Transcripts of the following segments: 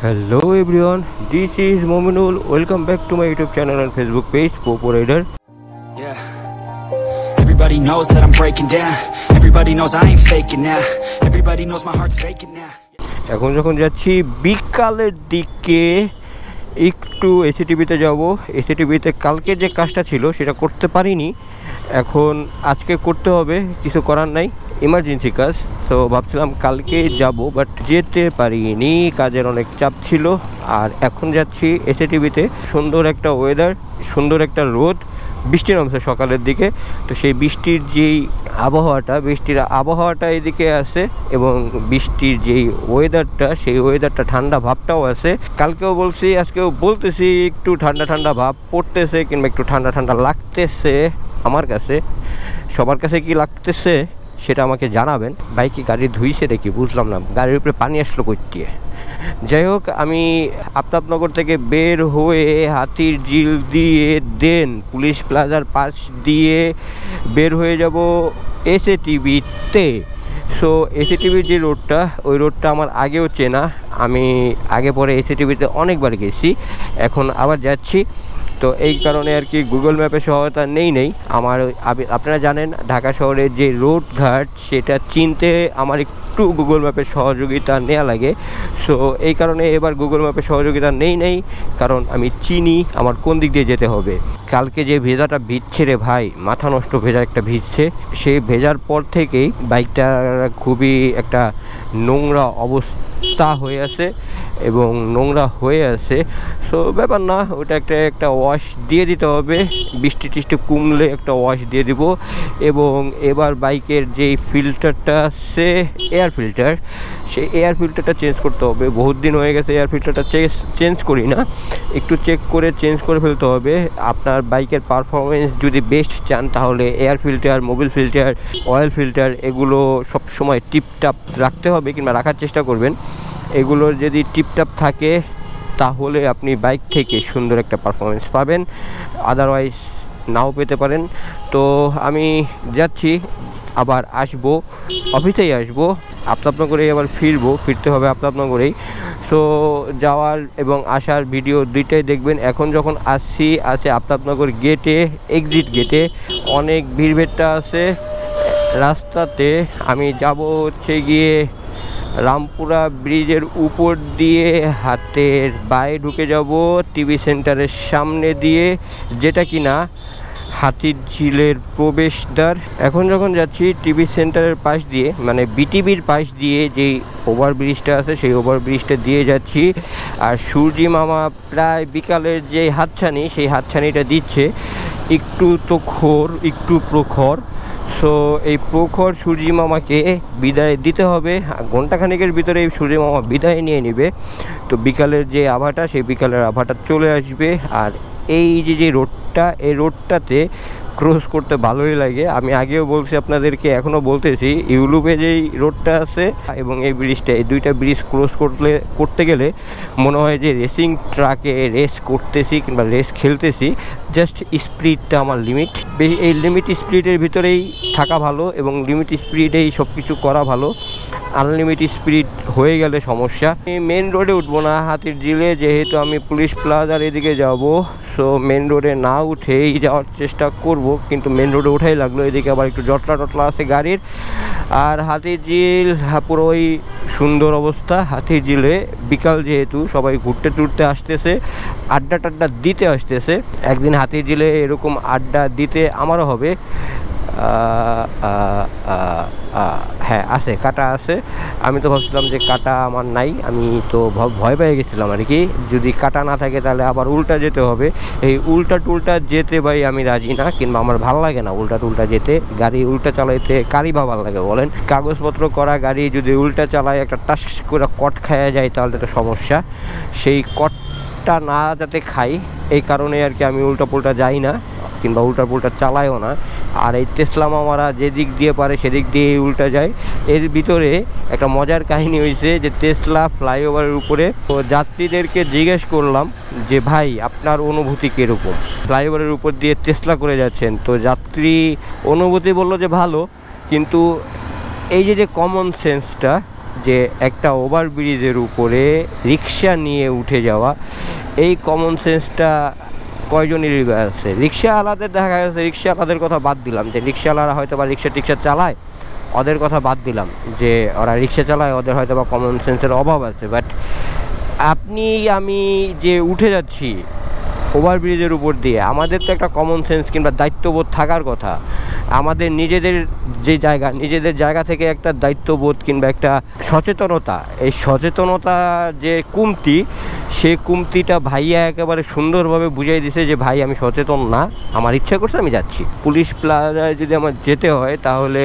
Hello everyone, this is Mominul. Welcome back to my YouTube channel and Facebook page, Popo Rider. Yeah. Everybody knows that I'm breaking down. Everybody knows I ain't faking now. Everybody knows my heart's faking now. এখন যখন যাচ্ছি বিকালের দিকে একটু এসিটিভিতে যাব। এসিটিভিতে কালকে যে কাজটা ছিল সেটা করতে পারিনি, এখন আজকে করতে হবে, কিছু করার নাই, ইমার্জেন্সি কাজ। তো ভাবছিলাম কালকে যাব, বাট যেতে পারিনি, কাজের অনেক চাপ ছিল। আর এখন যাচ্ছি এসিটিভিতে। সুন্দর একটা ওয়েদার, সুন্দর একটা রোদ, বৃষ্টি নামছে সকালের দিকে। তো সেই বৃষ্টির যেই আবহাওয়াটা এদিকে আছে, এবং বৃষ্টির যেই ওয়েদারটা, সেই ওয়েদারটা ঠান্ডা ভাবটাও আছে। কালকেও বলছি, আজকেও বলতেছি, একটু ঠান্ডা ঠান্ডা ভাব পড়তেছে, কিংবা একটু ঠান্ডা ঠান্ডা লাগতেছে আমার কাছে। সবার কাছে কি লাগতেছে সেটা আমাকে জানাবেন। বাইকে গাড়ি ধুইছে দেখি, বুঝলাম না গাড়ির উপরে পানি আসলো কইতে। যাই হোক, আমি আফতাবনগর থেকে বের হয়ে হাতির ঝিল দিয়ে দেন পুলিশ প্লাজার পাশ দিয়ে বের হয়ে যাব এসএটিভিতে। সো এসএটিভির যে রোডটা, ওই রোডটা আমার আগেও চেনা, আমি আগে পরে এসএটিভিতে অনেকবার গেছি, এখন আবার যাচ্ছি। তো এই কারণে আর কি গুগল ম্যাপের সহায়তা নেই আমার। আপনারা জানেন ঢাকা শহরের যে রোড ঘাট, সেটা চিনতে আমার একটু গুগল ম্যাপের সহযোগিতা নেওয়া লাগে। সো এই কারণে এবার গুগল ম্যাপের সহযোগিতা নেই, কারণ আমি চিনি আমার কোন দিক দিয়ে যেতে হবে। কালকে যে ভেজাটা ভিজছে রে ভাই, মাথা নষ্ট ভেজা একটা ভিজছে। সেই ভেজার পর থেকেই বাইকটা খুবই একটা নোংরা অবস্থা হয়ে আছে এবং নোংরা হয়ে আছে। সো ব্যাপার না, ওটা একটা ওয়াশ দিয়ে দিতে হবে, বৃষ্টি টিষ্টি কমলে একটা ওয়াশ দিয়ে দিব। এবং এবার বাইকের যেই ফিল্টারটা আছে, এয়ার ফিল্টার, সেই এয়ার ফিল্টারটা চেঞ্জ করতে হবে। বহুত দিন হয়ে গেছে এয়ার ফিল্টারটা চেঞ্জ করি না, একটু চেক করে চেঞ্জ করে ফেলতে হবে। আপনার বাইকের পারফরমেন্স যদি বেস্ট চান, তাহলে air filter, Mobil filter, oil filter, এগুলো সবসময় টিপটাপ রাখতে হবে, কিংবা রাখার চেষ্টা করবেন। এগুলোর যদি টিপটাপ থাকে তাহলে আপনি বাইক থেকে সুন্দর একটা পারফরমেন্স পাবেন, আদারওয়াইজ নাও পেতে পারেন। তো আমি যাচ্ছি, আবার আসবো, অফিসেই আসবো, আফতাবনগরেই আবার ফিরতে হবে আফতাবনগরেই। সো যাওয়ার এবং আসার ভিডিও দুইটাই দেখবেন। এখন যখন আসছি আফতাবনগর গেটে, এক্সিট গেটে অনেক ভিড়ভেট্টা আছে রাস্তাতে। আমি যাব হচ্ছে গিয়ে রামপুরা ব্রিজের উপর দিয়ে হাতের বায়ে ঢুকে যাব টিভি সেন্টারের সামনে দিয়ে, যেটা কিনা হাতির ঝিলের প্রবেশদ্বার। এখন যখন যাচ্ছি টিভি সেন্টারের পাশ দিয়ে, মানে বিটিভির পাশ দিয়ে যেই ওভারব্রিজটা আছে, সেই ওভারব্রিজটা দিয়ে যাচ্ছি। আর সূর্যি মামা প্রায় বিকালের যে হাতছানি, সেই হাতছানিটা দিচ্ছে, একটু প্রখর। সো এই প্রখর সূর্যি মামাকে বিদায় দিতে হবে, ঘন্টাখানেকের ভিতরে এই সূর্যি মামা বিদায় নিয়ে নেবে। তো বিকালের যে আভাটা, সেই বিকালের আভাটা চলে আসবে। আর এই যে রোডটা, এই রোডটাতে ক্রস করতে ভালোই লাগে। আমি আগেও বলছি আপনাদেরকে, এখনও বলতেছি, ইউলুপে যেই রোডটা আছে এবং এই ব্রিজটা, এই দুইটা ব্রিজ ক্রস করতে গেলে মনে হয় যে রেসিং ট্রাকে রেস করতেছি কিংবা রেস খেলতেছি। জাস্ট স্পিডটা আমার লিমিট, এই লিমিট স্পিডের ভিতরেই থাকা ভালো এবং লিমিট স্পিডেই সব কিছু করা ভালো। আনলিমিটেড স্পিড হয়ে গেলে সমস্যা। আমি মেন রোডে উঠবো না হাতির ঝিলে, যেহেতু আমি পুলিশ প্লাজার এদিকে যাব। সো মেন রোডে না উঠেই যাওয়ার চেষ্টা করব, কিন্তু মেন রোডে উঠাই লাগলো। এদিকে আবার একটু জটলা আছে গাড়ির। আর হাতির ঝিল পুরোই সুন্দর অবস্থা। হাতির ঝিলে বিকাল, যেহেতু সবাই ঘুরতে টুরতে আসতেছে, আড্ডা টাড্ডা দিতে আসতেছে। একদিন হাতির ঝিলে এরকম আড্ডা দিতে আমারও হবে। হ্যাঁ আছে, কাটা আছে। আমি তো ভাবছিলাম যে কাটা আমার নাই, আমি তো ভয় পেয়ে গেছিলাম আর কি। যদি কাটা না থাকে তাহলে আবার উল্টা যেতে হবে। এই উল্টা টুল্টা যেতে ভাই আমি রাজি না, কিংবা আমার ভালো লাগে না উল্টা টুল্টা যেতে। গাড়ি উল্টা চালাইতে কারই বা ভালো লাগে বলেন? কাগজপত্র করা গাড়ি যদি উল্টা চালায়, একটা টাস করে কট খাওয়া যায়, তাহলে একটা সমস্যা। সেই কটটা না যাতে খাই, এই কারণে আর কি আমি উল্টা পুল্টা যাই না, কিংবা উল্টা পুল্টা চালাইও না। আর এই টেসলা মামারা যেদিক দিয়ে পারে সেদিক দিয়ে উল্টা যায়। এর ভিতরে একটা মজার কাহিনী হয়েছে, যে টেসলা ফ্লাইওভারের উপরে, তো যাত্রীদেরকে জিজ্ঞেস করলাম যে ভাই আপনার অনুভূতি কীরকম, ফ্লাইওভারের উপর দিয়ে টেসলা করে যাচ্ছেন। তো যাত্রী অনুভূতি বললো যে ভালো, কিন্তু এই যে কমন সেন্সটা, যে একটা ওভারব্রিজের উপরে রিক্সা নিয়ে উঠে যাওয়া, এই কমন সেন্সটা কয়জনেরই আছে? রিক্সাওয়ালাদের দেখা গেছে, রিক্সাওয়ালাদের কথা বাদ দিলাম, যে রিক্সাওয়ালারা হয়তো বা রিক্সা চালায়, ওদের কথা বাদ দিলাম যে ওরা রিক্সা চালায়, ওদের হয়তো বা কমন সেন্সের অভাব আছে। বাট আপনি আমি যে উঠে যাচ্ছি ওভারব্রিজের উপর দিয়ে, আমাদের তো একটা কমন সেন্স কিংবা দায়িত্ববোধ থাকার কথা। আমাদের নিজেদের জায়গা থেকে একটা দায়িত্ববোধ কিংবা একটা সচেতনতা, এই সচেতনতা যে কমতি, সেই কমতিটা ভাইয়া একেবারে সুন্দরভাবে বুঝিয়ে দিছে যে ভাই আমি সচেতন না, আমার ইচ্ছা করছে আমি যাচ্ছি। পুলিশ প্লাজায় যদি আমার যেতে হয় তাহলে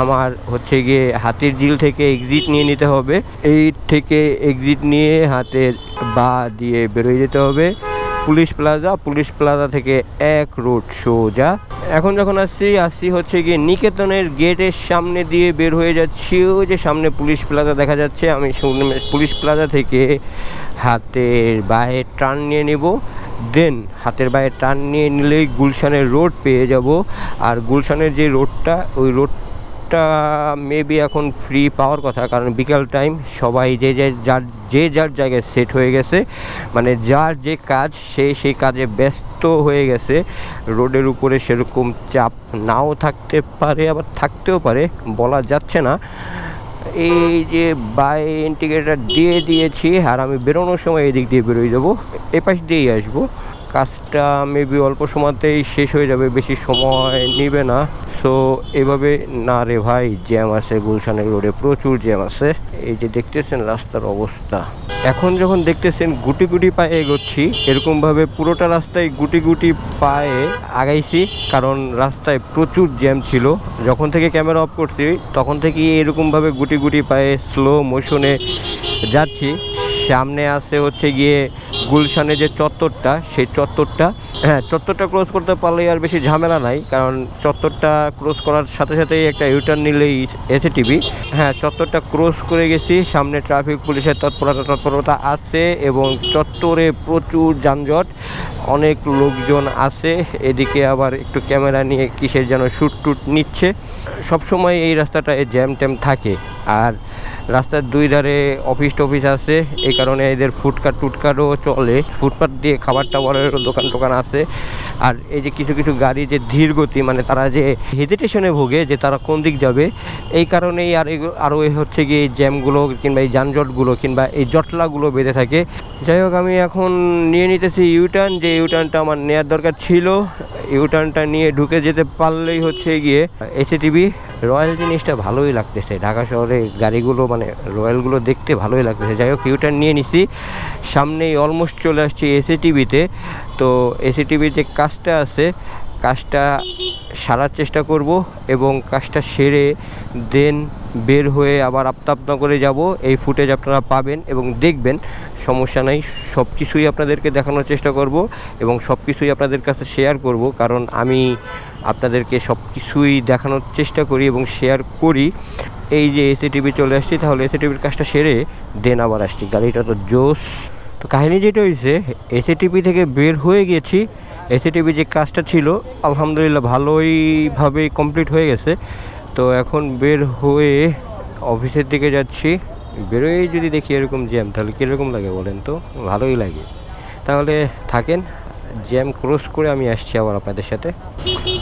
আমার হচ্ছে গিয়ে হাতিরঝিল থেকে এক্সিট নিয়ে নিতে হবে, এই থেকে এক্সিট নিয়ে হাতের বাঁ দিয়ে বেরোয় যেতে হবে পুলিশ প্লাজা থেকে এক রোড সোজা। এখন যখন আসছি হচ্ছে গিয়ে নিকেতনের গেটের সামনে দিয়ে বের হয়ে যাচ্ছি, ওই যে সামনে পুলিশ প্লাজা দেখা যাচ্ছে, আমি পুলিশ প্লাজা থেকে হাতের বাঁয়ে টার্ন নিয়ে নেব। দেন হাতের বাঁয়ে টার্ন নিয়ে নিলেই গুলশানের রোড পেয়ে যাব। আর গুলশানের যে রোডটা, ওই রোডটা মেবি এখন ফ্রি পাওয়ার কথা, কারণ বিকাল টাইম সবাই যার জায়গায় সেট হয়ে গেছে, মানে যার যে কাজ সেই কাজে ব্যস্ত হয়ে গেছে। রোডের উপরে সেরকম চাপ নাও থাকতে পারে, আবার থাকতেও পারে, বলা যাচ্ছে না। এই যে বাই ইন্ডিকেটর দিয়ে দিয়েছি, আর আমি বেরোনোর সময় এই দিক দিয়ে বেরোয় যাবো, এ পাশ দিয়েই আসবো। কাজটা মেবি অল্প সময়তেই শেষ হয়ে যাবে, বেশি সময় নেবে না। সো এভাবে না রে ভাই, জ্যাম আছে গুলশানের রোডে, প্রচুর জ্যাম আছে। এই যে দেখতেছেন রাস্তার অবস্থা, এখন যখন দেখতেছেন গুটি গুটি পায়ে এগোচ্ছি, এরকমভাবে পুরোটা রাস্তায় গুটি গুটি পায়ে আগাইছি, কারণ রাস্তায় প্রচুর জ্যাম ছিল। যখন থেকে ক্যামেরা অফ করছি তখন থেকেই এরকমভাবে গুটি গুটি পায়ে স্লো মোশনে যাচ্ছি। সামনে আছে হচ্ছে গিয়ে গুলশানে যে চত্বরটা, সেই চত্বরটা, হ্যাঁ চত্বরটা ক্রস করতে পারলেই আর বেশি ঝামেলা নাই, কারণ চত্বরটা ক্রস করার সাথে সাথেই একটা ইউটার্ন নিলেই এসএটিভি। হ্যাঁ চত্বরটা ক্রস করে গেছি, সামনে ট্রাফিক পুলিশের তৎপরতা আছে এবং চত্বরে প্রচুর যানজট, অনেক লোকজন আছে। এদিকে আবার একটু ক্যামেরা নিয়ে কিসের যেন শ্যুট টুট নিচ্ছে। সবসময় এই রাস্তাটায় জ্যাম ট্যাম থাকে, আর রাস্তার দুই ধারে অফিস টফিস আছে, এই কারণে এদের ফুটকাটও চলে, ফুটপাথ দিয়ে খাবার টাবারের দোকান টোকান আছে। আর এই যে কিছু কিছু গাড়ি যে ধীর গতি, মানে তারা যে হেজিটেশনে ভোগে যে তারা কোন দিক যাবে, এই কারণেই আরও হচ্ছে গিয়ে এই জ্যামগুলো কিংবা এই যানজটগুলো কিংবা এই জটলাগুলো বেঁধে থাকে। যাই হোক, আমি এখন নিয়ে নিতেছি ইউটার্ন, যে ইউটার্নটা আমার নেওয়ার দরকার ছিল। ইউটার্নটা নিয়ে ঢুকে যেতে পারলেই হচ্ছে গিয়ে এসএটিভি। রয়্যাল জিনিসটা ভালোই লাগতেছে, ঢাকা শহরে গাড়িগুলো মানে রয়্যালগুলো দেখতে ভালোই লাগতেছে। যাই হোক, ইউটার্ন নিয়ে নিছি, সামনেই অলমোস্ট চলে আসছি এসএটিভিতে। তো এসএটিভির যে কাজটা আছে, কাজটা সারার চেষ্টা করব এবং কাজটা সেরে দেন বের হয়ে আবার আফতাবনগরে যাব। এই ফুটেজ আপনারা পাবেন এবং দেখবেন, সমস্যা নাই। সব কিছুই আপনাদেরকে দেখানোর চেষ্টা করব এবং সব কিছুই আপনাদের কাছে শেয়ার করব, কারণ আমি আপনাদেরকে সব কিছুই দেখানোর চেষ্টা করি এবং শেয়ার করি। এই যে এসএটিভি চলে আসছি, তাহলে এসএটিভির কাজটা সেরে দেন আবার আসছি। গাড়িটা তো জোস। তো কাহিনী যেটা হয়েছে, এসএটিভি থেকে বের হয়ে গেছি, এসএটিভি যে কাজটা ছিল আলহামদুলিল্লাহ ভালোইভাবে কমপ্লিট হয়ে গেছে। তো এখন বের হয়ে অফিসের দিকে যাচ্ছি। বেরোয় যদি দেখি এরকম জ্যাম, তাহলে কীরকম লাগে বলেন তো? ভালোই লাগে। তাহলে থাকেন, জ্যাম ক্রস করে আমি আসছি আবার আপনাদের সাথে।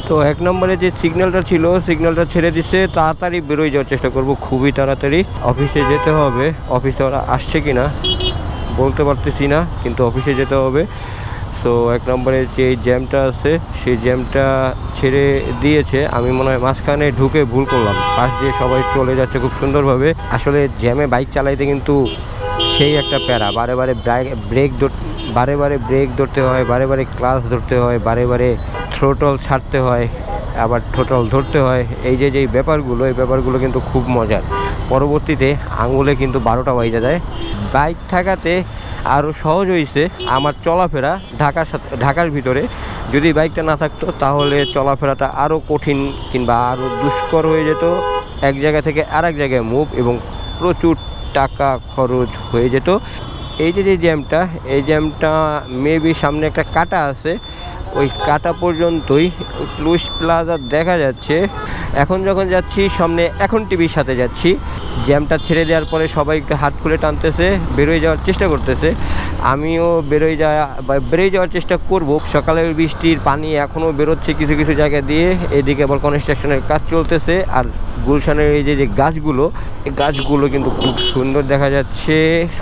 তো এক নম্বরে যে সিগন্যালটা ছিল, সিগন্যালটা ছেড়ে দিচ্ছে, তাড়াতাড়ি বেরোয় যাওয়ার চেষ্টা করব, খুবই তাড়াতাড়ি। অফিসে যেতে হবে, অফিসে ওরা আসছে কি না বলতে পারতেছি না, কিন্তু অফিসে যেতে হবে। সো এক নম্বরে যে জ্যামটা আছে, সেই জ্যামটা ছেড়ে দিয়েছে। আমি মনে হয় মাঝখানে ঢুকে ভুল করলাম, পাশ দিয়ে সবাই চলে যাচ্ছে খুব সুন্দরভাবে। আসলে জ্যামে বাইক চালাইতে কিন্তু সেই একটা প্যারা, বারে বারে ব্রেক ধরতে হয়, বারে বারে ক্লাচ ধরতে হয়, বারে বারে থ্রোটল ছাড়তে হয়, আবার থ্রোটল ধরতে হয়। এই যে ব্যাপারগুলো, এই ব্যাপারগুলো কিন্তু খুব মজার। পরবর্তীতে আঙুলে কিন্তু 12টা বাজে যায়। বাইক থাকাতে আরও সহজ হয়েছে আমার চলাফেরা ঢাকার ভিতরে। যদি বাইকটা না থাকতো তাহলে চলাফেরাটা আরও কঠিন কিংবা আরও দুষ্কর হয়ে যেত, এক জায়গা থেকে আরেক জায়গায় মুভ, এবং প্রচুর টাকা খরচ হয়ে যেত। এই যে জ্যামটা, এই জ্যামটা মেবি সামনে একটা কাটা আছে, ওই কাটা পর্যন্তই পুলিশ প্লাজা দেখা যাচ্ছে। এখন যখন যাচ্ছি সামনে এখন টিভির সাথে যাচ্ছি, জ্যামটা ছেড়ে দেওয়ার পরে সবাই একটু হাত খুলে টানতেছে, বেরোয় যাওয়ার চেষ্টা করতেছে। আমিও বেরোয় যাওয়ার চেষ্টা করব। সকালের বৃষ্টির পানি এখনও বেরোচ্ছে কিছু কিছু জায়গা দিয়ে। এদিকে আবার কনস্ট্রাকশনের কাজ চলতেছে। আর গুলশানের এই যে গাছগুলো, এই গাছগুলো কিন্তু খুব সুন্দর দেখা যাচ্ছে,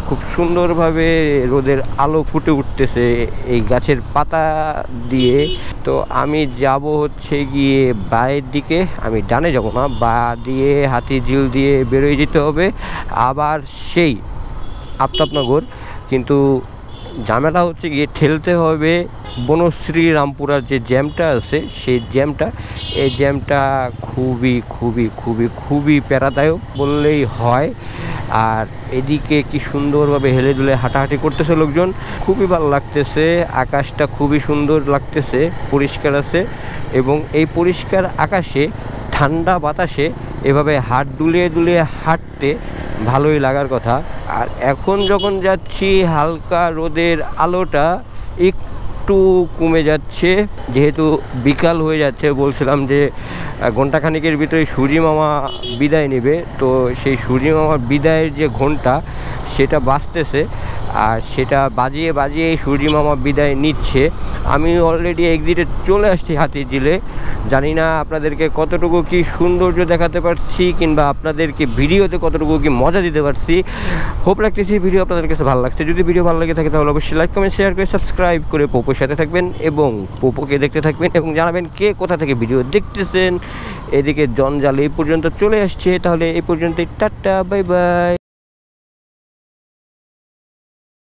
খুব সুন্দরভাবে রোদের আলো ফুটে উঠতেছে এই গাছের পাতা দিয়ে। তো আমি যাব হচ্ছে গিয়ে বায়ের দিকে, আমি ডানে যাব না, বা দিয়ে হাতিঝিল দিয়ে বেরোয় যেতে হবে আবার সেই আফতাবনগর। কিন্তু ঝামেলা হচ্ছে গিয়ে ঠেলতে হবে বনশ্রী রামপুরার যে জ্যামটা আছে সেই জ্যামটা। এই জ্যামটা খুবই খুবই খুবই খুবই প্যারাদায়ক বললেই হয়। আর এদিকে কি সুন্দরভাবে হেলে দুলে হাঁটাহাঁটি করতেছে লোকজন, খুবই ভালো লাগতেছে। আকাশটা খুবই সুন্দর লাগতেছে, পরিষ্কার আছে। এবং এই পরিষ্কার আকাশে ঠান্ডা বাতাসে এভাবে হাত দুলিয়ে দুলিয়ে হাঁটতে ভালোই লাগার কথা। আর এখন যখন যাচ্ছি হালকা রোদের আলোটা একটু কমে যাচ্ছে, যেহেতু বিকাল হয়ে যাচ্ছে। বলছিলাম যে ঘন্টাখানিকের ভিতরে সূর্যি মামা বিদায় নেবে, তো সেই সূর্যি মামার বিদায়ের যে ঘন্টা সেটা বাজতেছে। আর সেটা বাজিয়ে বাজিয়ে সূর্যি মামা বিদায় নিচ্ছে। আমি অলরেডি একদিকে চলে আসছি হাতিঝিলে। জানি না আপনাদেরকে কতটুকু কি সৌন্দর্য দেখাতে পারছি, কিংবা আপনাদেরকে ভিডিওতে কতটুকু কি মজা দিতে পারছি। হোপ রাখতেছি ভিডিও আপনাদের কাছে ভালো লাগছে। যদি ভিডিও ভালো লাগে থাকে তাহলে অবশ্যই লাইক কমেন্ট শেয়ার করে সাবস্ক্রাইব করে পোপোর সাথে থাকবেন এবং পোপোকে দেখতে থাকবেন এবং জানাবেন কে কোথা থেকে ভিডিও দেখতেছেন। এদিকে জঞ্জাল এই পর্যন্ত চলে আসছে। তাহলে এই পর্যন্তই, টাটা, বাই বাই।